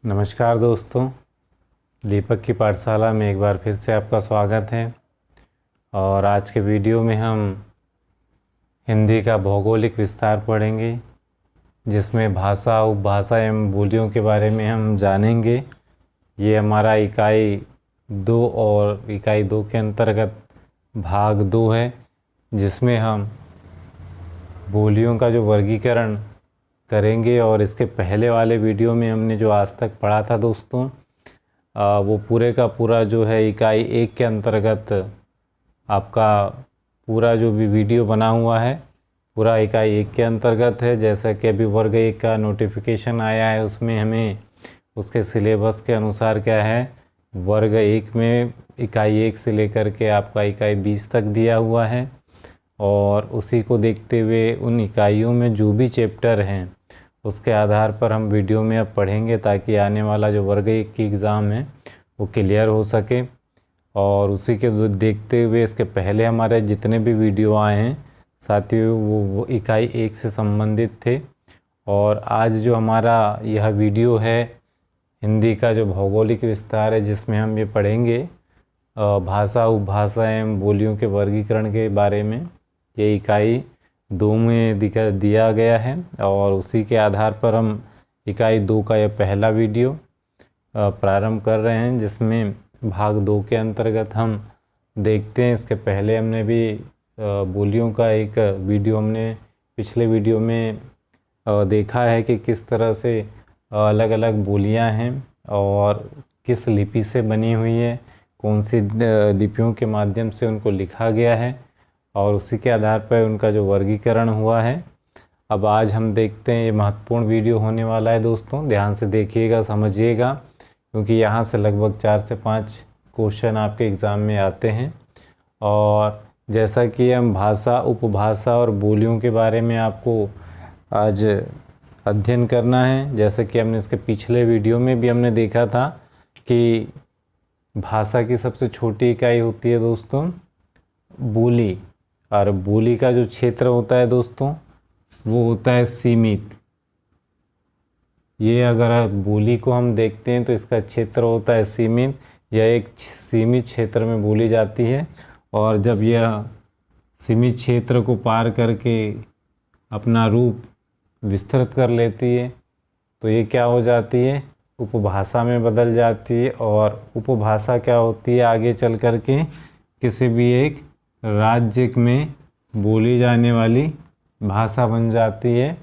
नमस्कार दोस्तों, दीपक की पाठशाला में एक बार फिर से आपका स्वागत है। और आज के वीडियो में हम हिंदी का भौगोलिक विस्तार पढ़ेंगे, जिसमें भाषा, उपभाषा एवं बोलियों के बारे में हम जानेंगे। ये हमारा इकाई 2 और इकाई 2 के अंतर्गत भाग 2 है, जिसमें हम बोलियों का जो वर्गीकरण करेंगे। और इसके पहले वाले वीडियो में हमने जो आज तक पढ़ा था दोस्तों, वो पूरे का पूरा जो है इकाई 1 के अंतर्गत आपका पूरा जो भी वीडियो बना हुआ है पूरा इकाई 1 के अंतर्गत है। जैसा कि अभी वर्ग 1 का नोटिफिकेशन आया है, उसमें हमें उसके सिलेबस के अनुसार क्या है, वर्ग 1 में इकाई 1 से लेकर के आपका इकाई 20 तक दिया हुआ है। और उसी को देखते हुए उन इकाइयों में जो भी चैप्टर हैं उसके आधार पर हम वीडियो में अब पढ़ेंगे, ताकि आने वाला जो वर्ग 1 की एग्ज़ाम है वो क्लियर हो सके। और उसी के देखते हुए इसके पहले हमारे जितने भी वीडियो आए हैं साथियों, वो इकाई 1 से संबंधित थे। और आज जो हमारा यह वीडियो है हिंदी का जो भौगोलिक विस्तार है, जिसमें हम ये पढ़ेंगे भाषा, उपभाषा एवं बोलियों के वर्गीकरण के बारे में। ये इकाई 2 में दिया गया है और उसी के आधार पर हम इकाई 2 का यह पहला वीडियो प्रारंभ कर रहे हैं, जिसमें भाग 2 के अंतर्गत हम देखते हैं। इसके पहले हमने भी बोलियों का एक वीडियो हमने पिछले वीडियो में देखा है कि किस तरह से अलग अलग बोलियां हैं और किस लिपि से बनी हुई है, कौन सी लिपियों के माध्यम से उनको लिखा गया है, और उसी के आधार पर उनका जो वर्गीकरण हुआ है। अब आज हम देखते हैं, ये महत्वपूर्ण वीडियो होने वाला है दोस्तों, ध्यान से देखिएगा, समझिएगा, क्योंकि यहाँ से लगभग 4 से 5 क्वेश्चन आपके एग्ज़ाम में आते हैं। और जैसा कि हम भाषा, उपभाषा और बोलियों के बारे में आपको आज अध्ययन करना है। जैसे कि हमने इसके पिछले वीडियो में भी हमने देखा था कि भाषा की सबसे छोटी इकाई होती है दोस्तों बोली, और बोली का जो क्षेत्र होता है दोस्तों वो होता है सीमित। ये अगर बोली को हम देखते हैं तो इसका क्षेत्र होता है सीमित। यह एक सीमित क्षेत्र में बोली जाती है, और जब यह सीमित क्षेत्र को पार करके अपना रूप विस्तृत कर लेती है तो ये क्या हो जाती है, उपभाषा में बदल जाती है। और उपभाषा क्या होती है, आगे चल कर के किसी भी एक राज्य में बोली जाने वाली भाषा बन जाती है।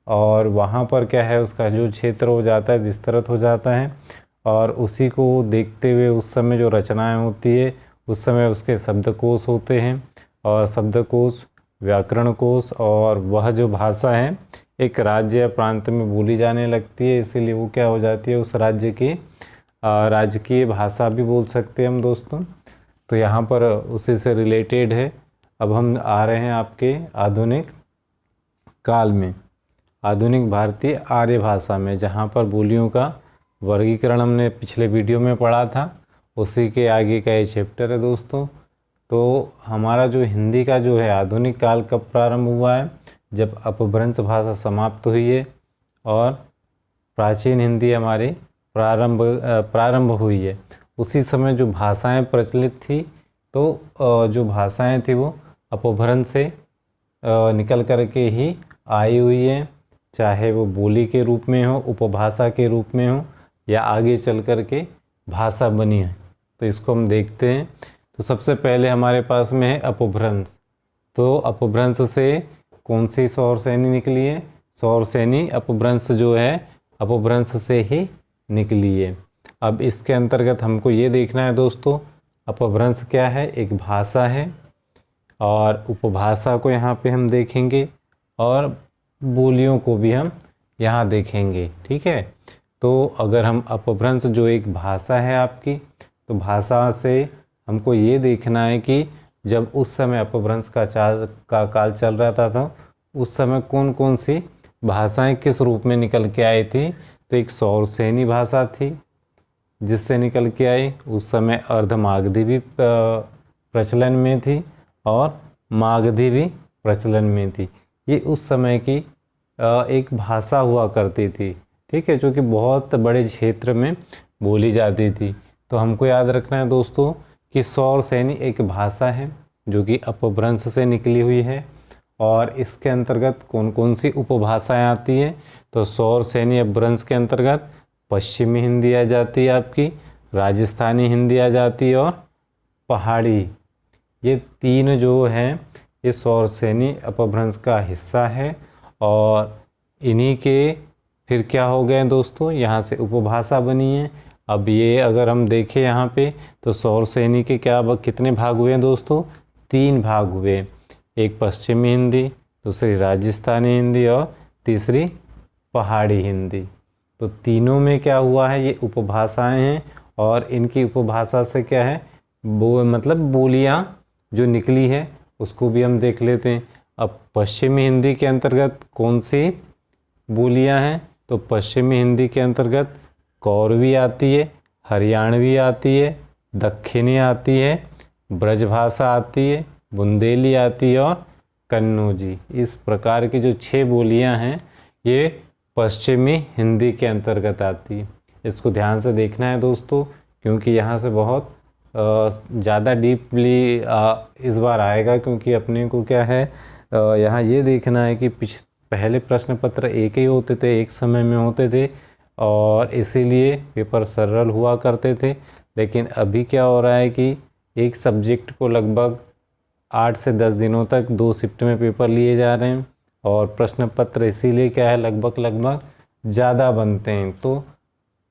और वहाँ पर क्या है, उसका जो क्षेत्र हो जाता है विस्तृत हो जाता है। और उसी को देखते हुए उस समय जो रचनाएं होती है, उस समय उसके शब्दकोश होते हैं, और शब्दकोश, व्याकरण कोश, और वह जो भाषा है एक राज्य या प्रांत में बोली जाने लगती है। इसीलिए वो क्या हो जाती है, उस राज्य की राजकीय भाषा भी बोल सकते हैं हम दोस्तों। तो यहाँ पर उसी से रिलेटेड है। अब हम आ रहे हैं आपके आधुनिक काल में, आधुनिक भारतीय आर्य भाषा में, जहाँ पर बोलियों का वर्गीकरण हमने पिछले वीडियो में पढ़ा था। उसी के आगे का ये चैप्टर है दोस्तों। तो हमारा जो हिंदी का जो है आधुनिक काल कब प्रारंभ हुआ है, जब अपभ्रंश भाषा समाप्त हुई है और प्राचीन हिंदी हमारी प्रारंभ हुई है। उसी समय जो भाषाएं प्रचलित थी, तो जो भाषाएं थी वो अपभ्रंश से निकल कर के ही आई हुई है, चाहे वो बोली के रूप में हो, उपभाषा के रूप में हो, या आगे चल कर के भाषा बनी है। तो इसको हम देखते हैं। तो सबसे पहले हमारे पास में है अपभ्रंश। तो अपभ्रंश से कौन सी सौर श्रेणी निकली है, सौर श्रेणी अपभ्रंश जो है अपभ्रंश से ही निकली है। अब इसके अंतर्गत हमको ये देखना है दोस्तों, अपभ्रंश क्या है, एक भाषा है, और उपभाषा को यहाँ पे हम देखेंगे, और बोलियों को भी हम यहाँ देखेंगे, ठीक है। तो अगर हम अपभ्रंश जो एक भाषा है आपकी, तो भाषा से हमको ये देखना है कि जब उस समय अपभ्रंश का काल चल रहा था तो उस समय कौन कौन सी भाषाएं किस रूप में निकल के आई थी। तो एक सौर श्रेणी भाषा थी जिससे निकल के आई, उस समय अर्धमागधी भी प्रचलन में थी और मागधी भी प्रचलन में थी। ये उस समय की एक भाषा हुआ करती थी, ठीक है, जो कि बहुत बड़े क्षेत्र में बोली जाती थी। तो हमको याद रखना है दोस्तों कि सौर सैनी एक भाषा है जो कि अपभ्रंश से निकली हुई है, और इसके अंतर्गत कौन कौन सी उपभाषाएं आती हैं। तो सौर सैनी अपभ्रंश के अंतर्गत पश्चिमी हिंदी आ जाती है, आपकी राजस्थानी हिंदी आ जाती है, और पहाड़ी, ये तीन जो हैं ये सौर सैनी अपभ्रंश का हिस्सा है। और इन्हीं के फिर क्या हो गए दोस्तों, यहाँ से उपभाषा बनी है। अब ये अगर हम देखें यहाँ पे तो सौर सैनी के कितने भाग हुए हैं दोस्तों, 3 भाग हुए। एक पश्चिमी हिंदी, दूसरी राजस्थानी हिंदी, और तीसरी पहाड़ी हिंदी। तो तीनों में क्या हुआ है, ये उपभाषाएं हैं, और इनकी उपभाषा से क्या है वो मतलब बोलियां जो निकली है उसको भी हम देख लेते हैं। अब पश्चिमी हिंदी के अंतर्गत कौन सी बोलियां हैं, तो पश्चिमी हिंदी के अंतर्गत कौरवी आती है, हरियाणवी आती है, दक्षिणी आती है, ब्रजभाषा आती है, बुंदेली आती है, और कन्नौजी। इस प्रकार की जो 6 बोलियां हैं ये पश्चिमी हिंदी के अंतर्गत आती है। इसको ध्यान से देखना है दोस्तों, क्योंकि यहाँ से बहुत ज़्यादा डीपली इस बार आएगा, क्योंकि अपने को क्या है यहाँ ये देखना है कि पहले प्रश्न पत्र एक ही होते थे, एक समय में होते थे, और इसीलिए पेपर सरल हुआ करते थे। लेकिन अभी क्या हो रहा है कि एक सब्जेक्ट को लगभग 8 से 10 दिनों तक 2 शिफ्ट में पेपर लिए जा रहे हैं, और प्रश्न पत्र इसीलिए क्या है लगभग ज़्यादा बनते हैं। तो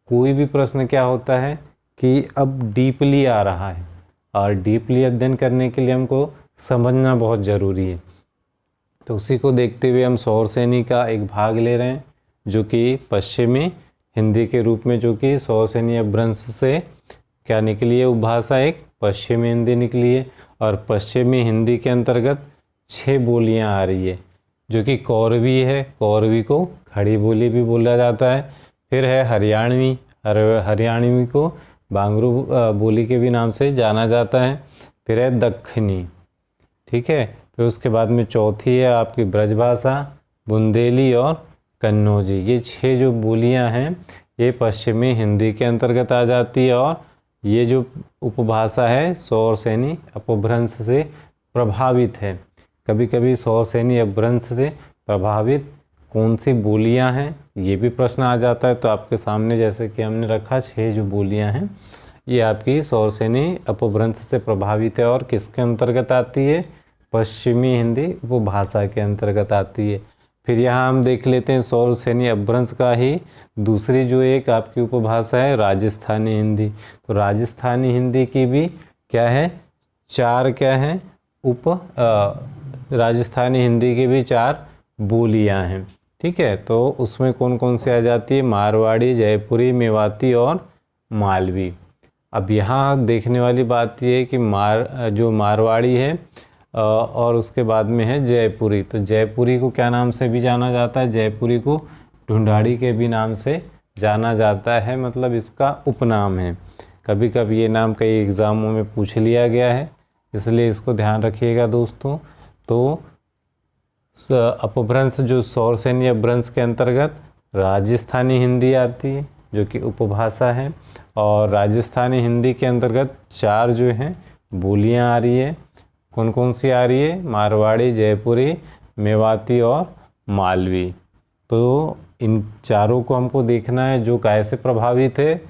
कोई भी प्रश्न क्या होता है कि अब डीपली आ रहा है, और डीपली अध्ययन करने के लिए हमको समझना बहुत ज़रूरी है। तो उसी को देखते हुए हम सौर सैनी का एक भाग ले रहे हैं जो कि पश्चिमी हिंदी के रूप में, जो कि सौर सैनी अपभ्रंश से क्या निकली है उपभाषा, एक पश्चिमी हिंदी निकली है। और पश्चिमी हिंदी के अंतर्गत 6 बोलियां आ रही है, जो कि कौरवी है, कौरवी को खड़ी बोली भी बोला जाता है। फिर है हरियाणवी, हरियाणवी को बांगरू बोली के भी नाम से जाना जाता है। फिर है दक्खनी, ठीक है। फिर उसके बाद में चौथी है आपकी ब्रजभाषा, बुंदेली और कन्नौजी। ये 6 जो बोलियां हैं ये पश्चिमी हिंदी के अंतर्गत आ जाती है, और ये जो उपभाषा है सौर सैनी अपभ्रंश से प्रभावित है। कभी कभी सौर सैनी अपभ्रंश से प्रभावित कौन सी बोलियां हैं ये भी प्रश्न आ जाता है। तो आपके सामने जैसे कि हमने रखा 6 जो बोलियां हैं ये आपकी सौर सैनी अपभ्रंश से प्रभावित है, और किसके अंतर्गत आती है, पश्चिमी हिंदी उपभाषा के अंतर्गत आती है। फिर यहाँ हम देख लेते हैं सौर सैनी अपभ्रंश का ही दूसरी जो एक आपकी उपभाषा है राजस्थानी हिंदी। तो राजस्थानी हिंदी की भी क्या है 4 क्या है राजस्थानी हिंदी की भी 4 बोलियां हैं, ठीक है। तो उसमें कौन कौन से आ जाती है, मारवाड़ी, जयपुरी, मेवाती और मालवी। अब यहाँ देखने वाली बात यह है कि जो मारवाड़ी है और उसके बाद में है जयपुरी। तो जयपुरी को क्या नाम से भी जाना जाता है, जयपुरी को ढूंढाड़ी के भी नाम से जाना जाता है, मतलब इसका उपनाम है। कभी कभी ये नाम कई एग्ज़ामों में पूछ लिया गया है, इसलिए इसको ध्यान रखिएगा दोस्तों। तो अपभ्रंश जो सौर सैनी अपभ्रंश के अंतर्गत राजस्थानी हिंदी आती है जो कि उपभाषा है, और राजस्थानी हिंदी के अंतर्गत 4 जो हैं बोलियां आ रही है। कौन कौन सी आ रही है, मारवाड़ी, जयपुरी, मेवाती और मालवी। तो इन चारों को हमको देखना है जो कैसे प्रभावित है,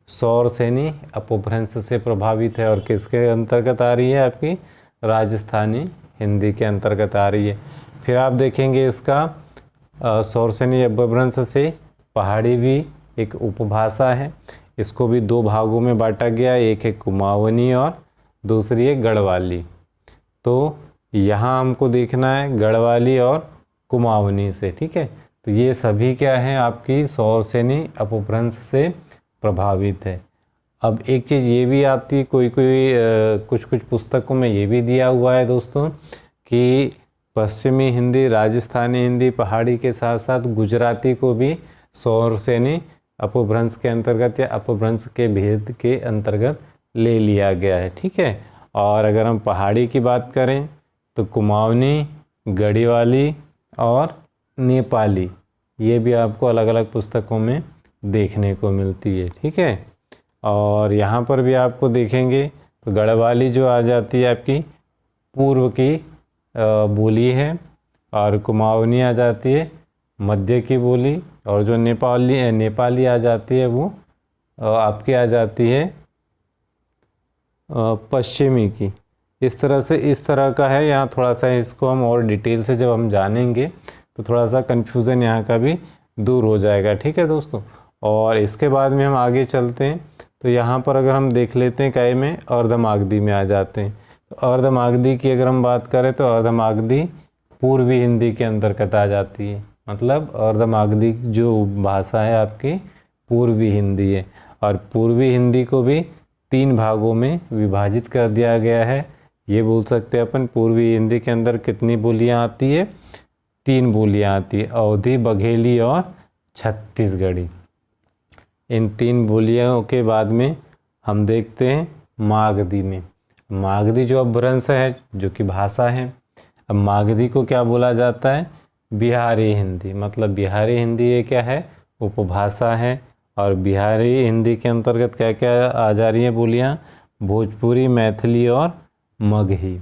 सौर सैनी अपभ्रंश से प्रभावित है, और किसके अंतर्गत आ रही है, आपकी राजस्थानी हिंदी के अंतर्गत आ रही है। फिर आप देखेंगे इसका सौर सैनी अपभ्रंश से पहाड़ी भी एक उपभाषा है। इसको भी 2 भागों में बांटा गया, एक है कुमाऊनी और दूसरी है गढ़वाली। तो यहाँ हमको देखना है गढ़वाली और कुमाऊनी से, ठीक है। तो ये सभी क्या है आपकी सौर सैनी अपभ्रंश से प्रभावित है। अब एक चीज़ ये भी आती है, कुछ पुस्तकों में ये भी दिया हुआ है दोस्तों कि पश्चिमी हिंदी, राजस्थानी हिंदी, पहाड़ी के साथ साथ गुजराती को भी सौर सैनी अपभ्रंश के अंतर्गत या अपभ्रंश के भेद के अंतर्गत ले लिया गया है, ठीक है। और अगर हम पहाड़ी की बात करें तो कुमाऊनी, गढ़वाली और नेपाली ये भी आपको अलग अलग पुस्तकों में देखने को मिलती है। ठीक है, और यहाँ पर भी आपको देखेंगे तो गढ़वाली जो आ जाती है आपकी पूर्व की बोली है, और कुमाऊनी आ जाती है मध्य की बोली, और जो नेपाली आ जाती है वो आपकी आ जाती है पश्चिमी की। इस तरह से इस तरह का है। यहाँ थोड़ा सा इसको हम और डिटेल से जब हम जानेंगे तो थोड़ा सा कन्फ्यूज़न यहाँ का भी दूर हो जाएगा। ठीक है दोस्तों, और इसके बाद में हम आगे चलते हैं तो यहाँ पर अगर हम देख लेते हैं काय में अर्धमागधी में आ जाते हैं। तो अर्धमागधी की अगर हम बात करें तो अर्धमागधी पूर्वी हिंदी के अंतर्गत आ जाती है। मतलब अर्धमागधी जो भाषा है आपकी पूर्वी हिंदी है, और पूर्वी हिंदी को भी 3 भागों में विभाजित कर दिया गया है। ये बोल सकते हैं अपन पूर्वी हिंदी के अंदर कितनी बोलियां आती है, 3 बोलियां आती है, अवधी, बघेली और छत्तीसगढ़ी। इन 3 बोलियों के बाद में हम देखते हैं मागधी में। मागधी जो अपभ्रंश है, जो कि भाषा है। अब मागधी को क्या बोला जाता है, बिहारी हिंदी। मतलब बिहारी हिंदी ये क्या है, उपभाषा है। और बिहारी हिंदी के अंतर्गत क्या क्या आ जा रही हैं बोलियाँ, भोजपुरी, मैथिली और मगही।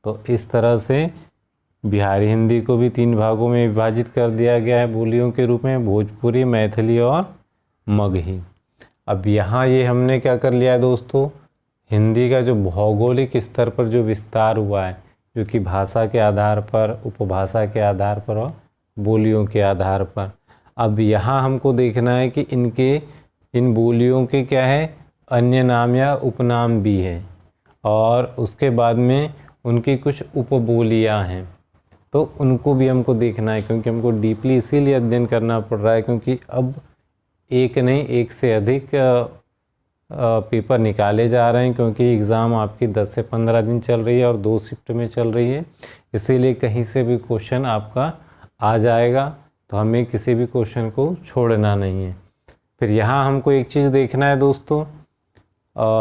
तो इस तरह से बिहारी हिंदी को भी 3 भागों में विभाजित कर दिया गया है बोलियों के रूप में, भोजपुरी, मैथिली और मगही। अब यहाँ ये हमने क्या कर लिया है दोस्तों, हिंदी का जो भौगोलिक स्तर पर जो विस्तार हुआ है, जो कि भाषा के आधार पर, उपभाषा के आधार पर और बोलियों के आधार पर। अब यहाँ हमको देखना है कि इन बोलियों के क्या है, अन्य नाम या उपनाम भी है, और उसके बाद में उनकी कुछ उपबोलियाँ हैं, तो उनको भी हमको देखना है। क्योंकि हमको डीपली इसीलिए अध्ययन करना पड़ रहा है क्योंकि अब एक नहीं, एक से अधिक पेपर निकाले जा रहे हैं, क्योंकि एग्ज़ाम आपकी 10 से 15 दिन चल रही है और 2 शिफ्ट में चल रही है। इसीलिए कहीं से भी क्वेश्चन आपका आ जाएगा, तो हमें किसी भी क्वेश्चन को छोड़ना नहीं है। फिर यहाँ हमको एक चीज़ देखना है दोस्तों,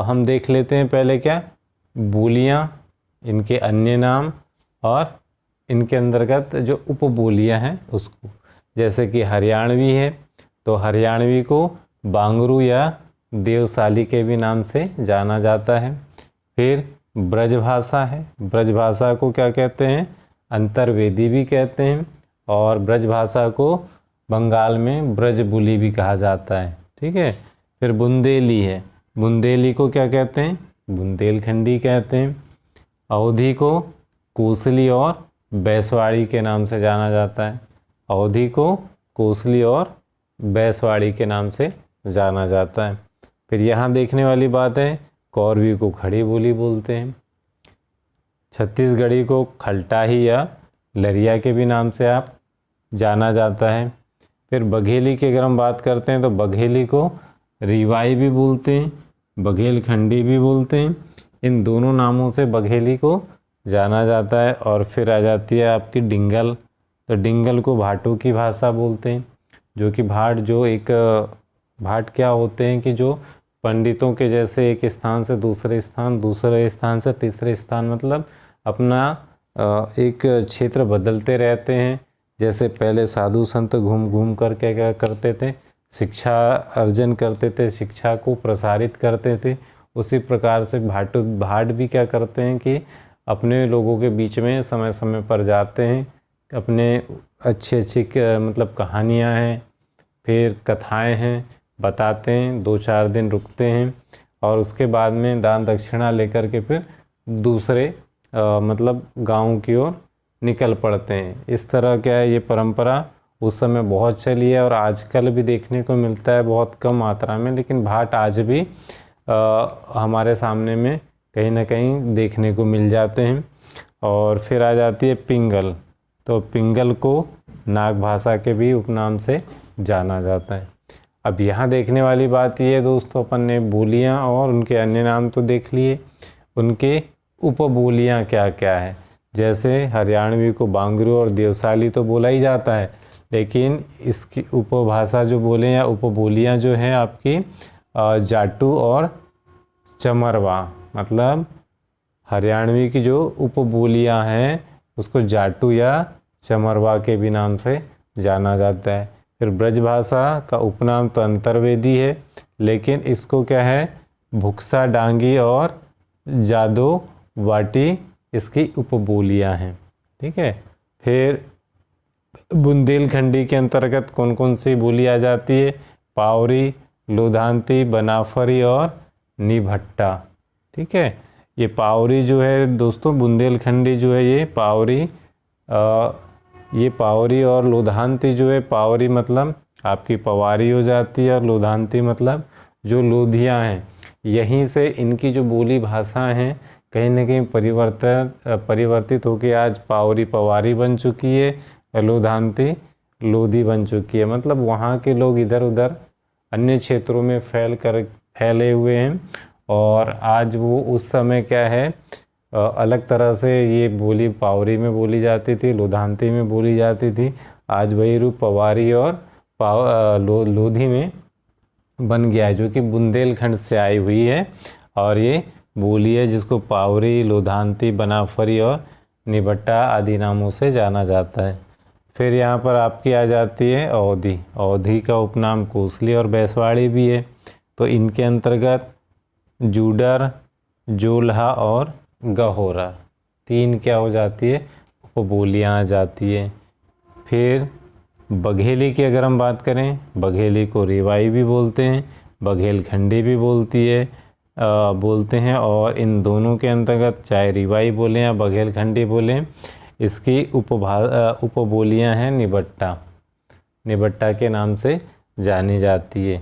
हम देख लेते हैं पहले क्या, बोलियाँ, इनके अन्य नाम और इनके अंतर्गत जो उपबोलियाँ हैं उसको। जैसे कि हरियाणवी है, तो हरियाणवी को बांगरू या देवसाली के भी नाम से जाना जाता है। फिर ब्रजभाषा है, ब्रजभाषा को क्या कहते हैं, अंतर्वेदी भी कहते हैं, और ब्रजभाषा को बंगाल में ब्रजबुली भी कहा जाता है। ठीक है। फिर बुंदेली है, बुंदेली को क्या कहते हैं, बुंदेलखंडी कहते हैं। अवधी को कोसली और बैसवाड़ी के नाम से जाना जाता है। अवधी को कोसली और बैसवाड़ी के नाम से जाना जाता है। फिर यहाँ देखने वाली बात है, कौरवी को खड़ी बोली बोलते हैं। छत्तीसगढ़ी को खलटाही या लरिया के भी नाम से आप जाना जाता है। फिर बघेली की अगर हम बात करते हैं तो बघेली को रिवाई भी बोलते हैं, बघेलखंडी भी बोलते हैं। इन दोनों नामों से बघेली को जाना जाता है। और फिर आ जाती है आपकी डिंगल, तो डिंगल को भाटों की भाषा बोलते हैं, जो कि भाट क्या होते हैं कि जो पंडितों के जैसे एक स्थान से दूसरे स्थान से तीसरे स्थान, मतलब अपना एक क्षेत्र बदलते रहते हैं। जैसे पहले साधु संत घूम घूम कर क्या करते थे, शिक्षा अर्जन करते थे, शिक्षा को प्रसारित करते थे। उसी प्रकार से भाट भी क्या करते हैं कि अपने लोगों के बीच में समय समय पर जाते हैं, अपने अच्छी मतलब कहानियाँ हैं, फिर कथाएं हैं, बताते हैं, 2-4 दिन रुकते हैं, और उसके बाद में दान दक्षिणा लेकर के फिर दूसरे मतलब गाँव की ओर निकल पड़ते हैं। इस तरह क्या है, ये परंपरा उस समय बहुत चली है और आजकल भी देखने को मिलता है, बहुत कम मात्रा में, लेकिन भाट आज भी हमारे सामने में कहीं ना कहीं देखने को मिल जाते हैं। और फिर आ जाती है पिंगल, तो पिंगल को नाग भाषा के भी उपनाम से जाना जाता है। अब यहाँ देखने वाली बात ये है दोस्तों, अपन ने बोलियाँ और उनके अन्य नाम तो देख लिए, उनके उपबोलियाँ क्या क्या है। जैसे हरियाणवी को बांगरू और देवसाली तो बोला ही जाता है, लेकिन इसकी उपभाषा जो बोले या उपबोलियाँ जो हैं आपकी जाटू और चमरवा, मतलब हरियाणवी की जो उपबोलियाँ हैं उसको जाटू या चमरवा के भी नाम से जाना जाता है। फिर ब्रजभाषा का उपनाम तो अंतर्वेदी है, लेकिन इसको क्या है भुक्सा डांगी और जादो वाटी इसकी उपबोलियां हैं। ठीक है। फिर बुंदेलखंडी के अंतर्गत कौन कौन सी बोली आ जाती है? पावरी, लोधांती, बनाफरी और निभट्टा। ठीक है। ये पावरी जो है दोस्तों, बुंदेलखंडी जो है ये पावरी और लोधांती जो है, पावरी मतलब आपकी पवारी हो जाती है और लोधांती मतलब जो लोधियाँ हैं। यहीं से इनकी जो बोली भाषा हैं कहीं ना कहीं परिवर्तित होकर आज पावरी पवारी बन चुकी है, लोधांती लोधी बन चुकी है। मतलब वहाँ के लोग इधर उधर अन्य क्षेत्रों में फैले हुए हैं और आज वो उस समय क्या है अलग तरह से ये बोली पावरी में बोली जाती थी, लोधांती में बोली जाती थी। आज वही रूप पवारी और लोधी में बन गया है, जो कि बुंदेलखंड से आई हुई है और ये बोली है जिसको पावरी, लोधांती, बनाफरी और निभट्टा आदि नामों से जाना जाता है। फिर यहाँ पर आपकी आ जाती है अवधी। अवधी का उपनाम कोसली और बैसवाड़ी भी है। तो इनके अंतर्गत जूडर, जोल्हा और गहोरा 3 क्या हो जाती है उपबोलियाँ आ जाती है। फिर बघेली की अगर हम बात करें, बघेली को रेवाई भी बोलते हैं, बघेलखंडी भी बोलते हैं और इन दोनों के अंतर्गत चाहे रेवाई बोलें या बघेलखंडी बोलें, इसकी उपबोलियाँ हैं निभट्टा के नाम से जानी जाती है।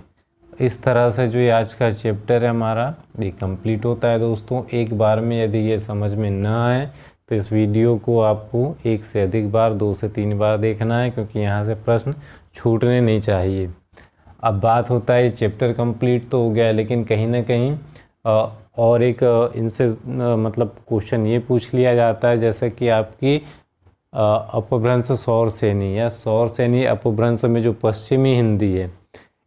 इस तरह से जो ये आज का चैप्टर है हमारा ये कंप्लीट होता है दोस्तों। एक बार में यदि ये समझ में ना आए तो इस वीडियो को आपको 1 से अधिक बार, 2 से 3 बार देखना है, क्योंकि यहाँ से प्रश्न छूटने नहीं चाहिए। अब बात होता है चैप्टर कंप्लीट तो हो गया है, लेकिन कहीं ना कहीं और एक इनसे मतलब क्वेश्चन ये पूछ लिया जाता है, जैसे कि आपकी अपभ्रंश सौरसेनी या सौरसेनी अपभ्रंश में जो पश्चिमी हिंदी है,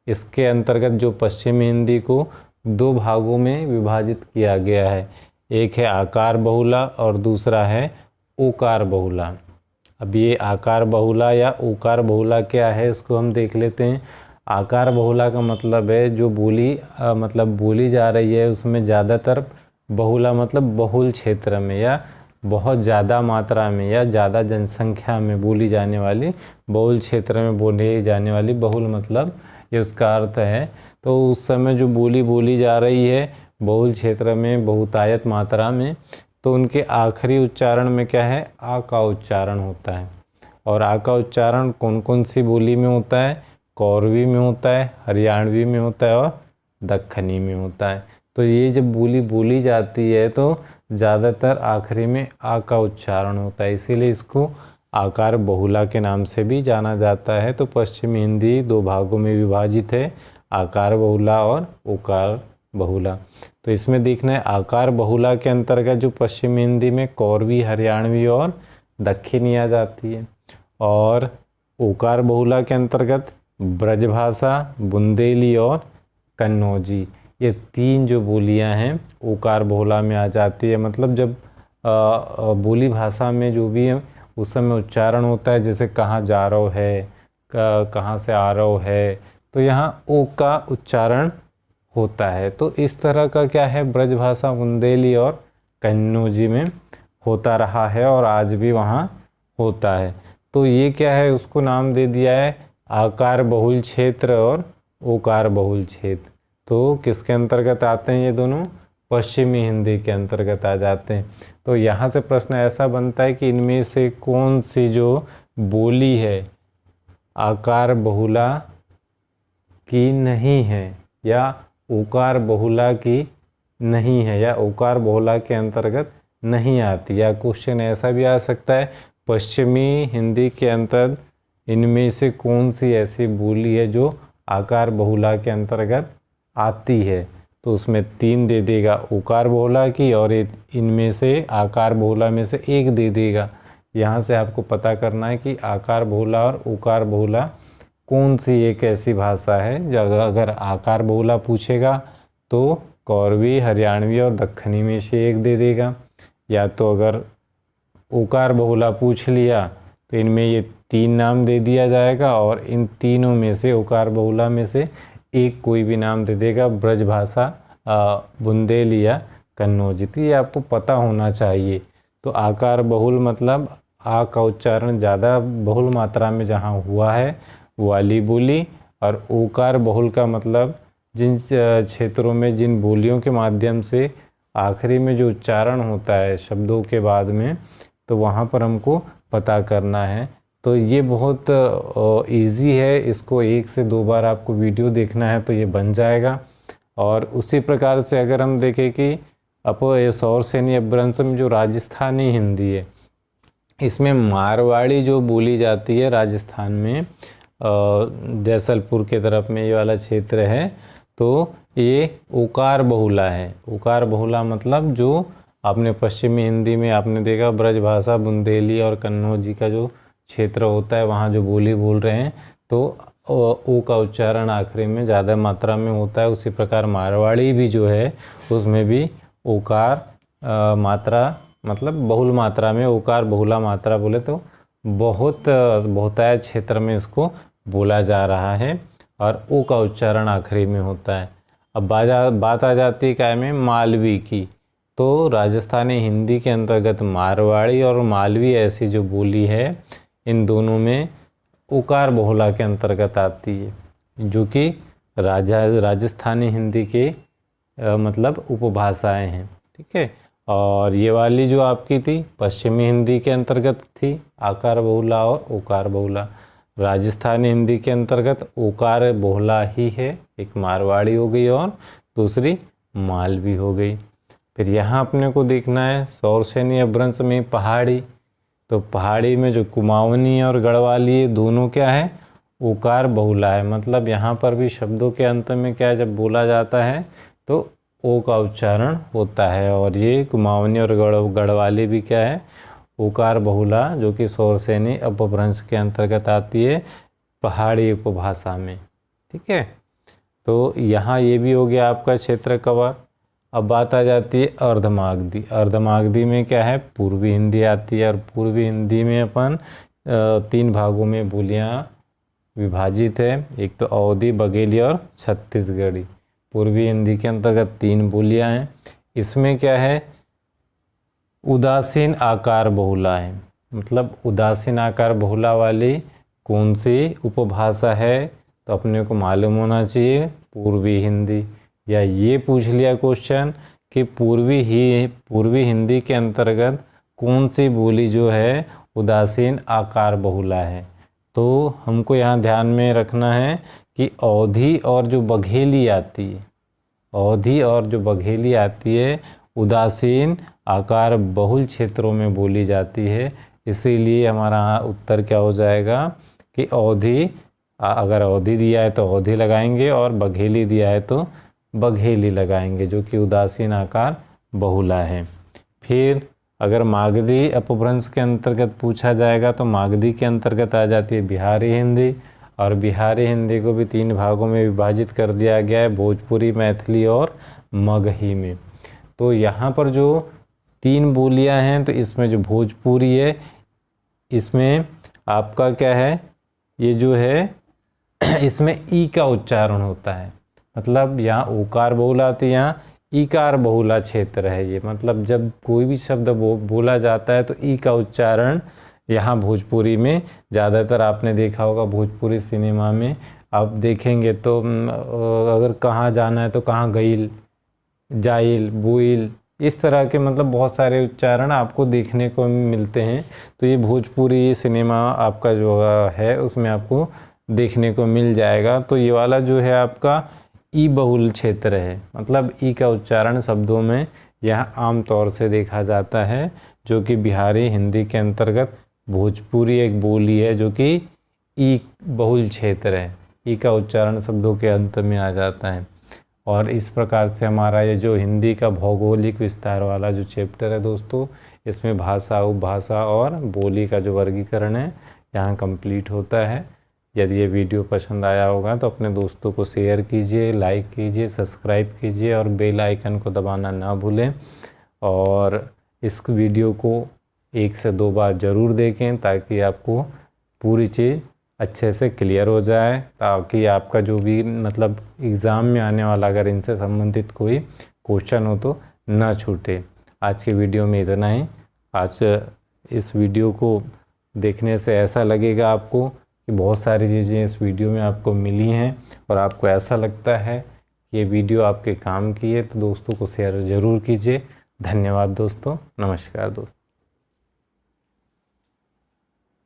इसके अंतर्गत जो पश्चिमी हिंदी को 2 भागों में विभाजित किया गया है। एक है आकार बहुला और दूसरा है ओकार बहुला। अब ये आकार बहुला या ओकार बहुला क्या है इसको हम देख लेते हैं। आकार बहुला का मतलब है जो बोली जा रही है उसमें ज़्यादातर, बहुला मतलब बहुल क्षेत्र में या बहुत ज़्यादा मात्रा में या ज़्यादा जनसंख्या में बोली जाने वाली, बहुल क्षेत्र में बोली जाने वाली, बहुल मतलब ये उसका अर्थ है। तो उस समय जो बोली जा रही है बहुल क्षेत्र में, बहुतायत मात्रा में, तो उनके आखिरी उच्चारण में क्या है आ का उच्चारण होता है। और आ का उच्चारण कौन कौन सी बोली में होता है? कौरवी में होता है, हरियाणवी में होता है और दक्खनी में होता है। तो ये जब बोली जाती है तो ज़्यादातर आखिरी में आ का उच्चारण होता है, इसीलिए इसको आकार बहुला के नाम से भी जाना जाता है। तो पश्चिमी हिंदी 2 भागों में विभाजित है, आकार बहुला और ओकार बहुला। तो इसमें देखना है आकार बहुला के अंतर्गत जो पश्चिमी हिंदी में कौरवी, हरियाणवी और दक्षिणी आ जाती है, और ओकार बहुला के अंतर्गत ब्रजभाषा, बुंदेली और कन्नौजी, ये 3 जो बोलियां हैं ओकार बहुला में आ जाती है। मतलब जब बोली भाषा में जो भी है उस समय उच्चारण होता है, जैसे कहाँ जा रहो है, कहाँ से आ रहो है, तो यहाँ ओ का उच्चारण होता है। तो इस तरह का क्या है ब्रजभाषा, बुंदेली और कन्नौजी में होता रहा है और आज भी वहाँ होता है। तो ये क्या है उसको नाम दे दिया है आकार बहुल क्षेत्र और ओकार बहुल क्षेत्र। तो किसके अंतर्गत आते हैं ये दोनों? पश्चिमी हिंदी के अंतर्गत आ जाते हैं। तो यहाँ से प्रश्न ऐसा बनता है कि इनमें से कौन सी जो बोली है आकार बहुला की नहीं है या ओकार बहुला की नहीं है या ओकार बहुला के अंतर्गत नहीं आती। या क्वेश्चन ऐसा भी आ सकता है पश्चिमी हिंदी के अंतर्गत इनमें से कौन सी ऐसी बोली है जो आकार बहुला के अंतर्गत आती है, तो उसमें 3 दे देगा ओकार बहुला की और इनमें से आकार बहुला में से 1 दे देगा। यहाँ से आपको पता करना है कि आकार बहुला और ओकार बहुला कौन सी एक ऐसी भाषा है जब अगर आकार बहुला पूछेगा तो कौरवी, हरियाणवी और दक्खनी में से 1 दे देगा, या तो अगर ओकार बहुला पूछ लिया तो इनमें ये तीन नाम दे दिया जाएगा और इन तीनों में से ओकार बहुला में से एक कोई भी नाम दे देगा, ब्रजभाषा, बुंदेली या कन्नौजी। तो ये आपको पता होना चाहिए। तो आकार बहुल मतलब आ का उच्चारण ज़्यादा बहुल मात्रा में जहाँ हुआ है वो वाली बोली, और ओकार बहुल का मतलब जिन क्षेत्रों में जिन बोलियों के माध्यम से आखिरी में जो उच्चारण होता है शब्दों के बाद में, तो वहाँ पर हमको पता करना है। तो ये बहुत इजी है, इसको 1 से 2 बार आपको वीडियो देखना है तो ये बन जाएगा। और उसी प्रकार से अगर हम देखें कि सौरसेनी अपभ्रंश में जो राजस्थानी हिंदी है, इसमें मारवाड़ी जो बोली जाती है राजस्थान में, जैसलपुर के तरफ में ये वाला क्षेत्र है, तो ये ओकार बहुला है। ओकार बहुला मतलब जो आपने पश्चिमी हिंदी में आपने देखा ब्रजभाषा, बुंदेली और कन्नौजी का जो क्षेत्र होता है वहाँ जो बोली बोल रहे हैं, तो ओ का उच्चारण आखिरी में ज़्यादा मात्रा में होता है। उसी प्रकार मारवाड़ी भी जो है उसमें भी ओकार मात्रा मतलब बहुल मात्रा में, ओकार बहुला मात्रा बोले तो बहुतायत क्षेत्र में इसको बोला जा रहा है और ओ का उच्चारण आखिरी में होता है। अब बात आ जाती है क्या में, मालवी की। तो राजस्थानी हिंदी के अंतर्गत मारवाड़ी और मालवी ऐसी जो बोली है, इन दोनों में ओकार बहुला के अंतर्गत आती है, जो कि राजस्थानी हिंदी के मतलब उपभाषाएं हैं। ठीक है। और ये वाली जो आपकी थी पश्चिमी हिंदी के अंतर्गत थी आकार बहुला और ओकार बहुला। राजस्थानी हिंदी के अंतर्गत ओकार बहुला ही है, एक मारवाड़ी हो गई और दूसरी मालवी हो गई। फिर यहाँ अपने को देखना है सौरसेनी अपभ्रंश में पहाड़ी। तो पहाड़ी में जो कुमाऊनी और गढ़वाली ये दोनों क्या है, ओकार बहुला है। मतलब यहाँ पर भी शब्दों के अंत में क्या है, जब बोला जाता है तो ओ का उच्चारण होता है। और ये कुमाऊनी और गढ़वाली भी क्या है, ओकार बहुला, जो कि सौरसेनी अपभ्रंश के अंतर्गत आती है पहाड़ी उपभाषा में। ठीक है। तो यहाँ ये भी हो गया आपका क्षेत्र कवर। अब बात आ जाती है अर्धमागधी। अर्धमागधी में क्या है, पूर्वी हिंदी आती है और पूर्वी हिंदी में अपन 3 भागों में बोलियाँ विभाजित है, एक तो अवधी, बघेली और छत्तीसगढ़ी। पूर्वी हिंदी के अंतर्गत 3 बोलियाँ हैं। इसमें क्या है, उदासीन आकार बहुला है। मतलब उदासीन आकार बहुला वाली कौन सी उपभाषा है, तो अपने को मालूम होना चाहिए पूर्वी हिंदी। या ये पूछ लिया क्वेश्चन कि पूर्वी हिंदी के अंतर्गत कौन सी बोली जो है उदासीन आकार बहुला है, तो हमको यहाँ ध्यान में रखना है कि अवधी और जो बघेली आती है, अवधी और जो बघेली आती है उदासीन आकार बहुल क्षेत्रों में बोली जाती है। इसीलिए हमारा उत्तर क्या हो जाएगा कि अवधी, अगर अवधी दिया है तो अवधी लगाएंगे और बघेली दिया है तो बघेली लगाएंगे, जो कि उदासीन आकार बहुला है। फिर अगर मागधी अपभ्रंश के अंतर्गत पूछा जाएगा तो मागधी के अंतर्गत आ जाती है बिहारी हिंदी। और बिहारी हिंदी को भी 3 भागों में विभाजित कर दिया गया है, भोजपुरी, मैथिली और मगही में। तो यहाँ पर जो 3 बोलियाँ हैं, तो इसमें जो भोजपुरी है इसमें आपका क्या है, ये जो है इसमें ई का उच्चारण होता है। मतलब यहाँ ओकार बहुला आती है, यहाँ ईकार बहुला क्षेत्र है ये। मतलब जब कोई भी शब्द बोला जाता है तो ई का उच्चारण यहाँ भोजपुरी में ज़्यादातर आपने देखा होगा। भोजपुरी सिनेमा में आप देखेंगे तो अगर कहाँ जाना है तो कहाँ गईल, जाइल, बुइल, इस तरह के मतलब बहुत सारे उच्चारण आपको देखने को मिलते हैं। तो ये भोजपुरी सिनेमा आपका जो है उसमें आपको देखने को मिल जाएगा। तो ये वाला जो है आपका ई बहुल क्षेत्र है। मतलब ई का उच्चारण शब्दों में यह आम तौर से देखा जाता है, जो कि बिहारी हिंदी के अंतर्गत भोजपुरी एक बोली है जो कि ई बहुल क्षेत्र है। ई का उच्चारण शब्दों के अंत में आ जाता है। और इस प्रकार से हमारा ये जो हिंदी का भौगोलिक विस्तार वाला जो चैप्टर है दोस्तों, इसमें भाषा, उपभाषा और बोली का जो वर्गीकरण है यहाँ कंप्लीट होता है। यदि ये वीडियो पसंद आया होगा तो अपने दोस्तों को शेयर कीजिए, लाइक कीजिए, सब्सक्राइब कीजिए और बेल आइकन को दबाना ना भूलें। और इस वीडियो को 1 से 2 बार ज़रूर देखें ताकि आपको पूरी चीज़ अच्छे से क्लियर हो जाए, ताकि आपका जो भी मतलब एग्ज़ाम में आने वाला अगर इनसे संबंधित कोई क्वेश्चन हो तो ना छूटे। आज के वीडियो में इतना ही। आज इस वीडियो को देखने से ऐसा लगेगा आपको कि बहुत सारी चीज़ें इस वीडियो में आपको मिली हैं और आपको ऐसा लगता है कि ये वीडियो आपके काम की है, तो दोस्तों को शेयर ज़रूर कीजिए। धन्यवाद दोस्तों। नमस्कार दोस्तों।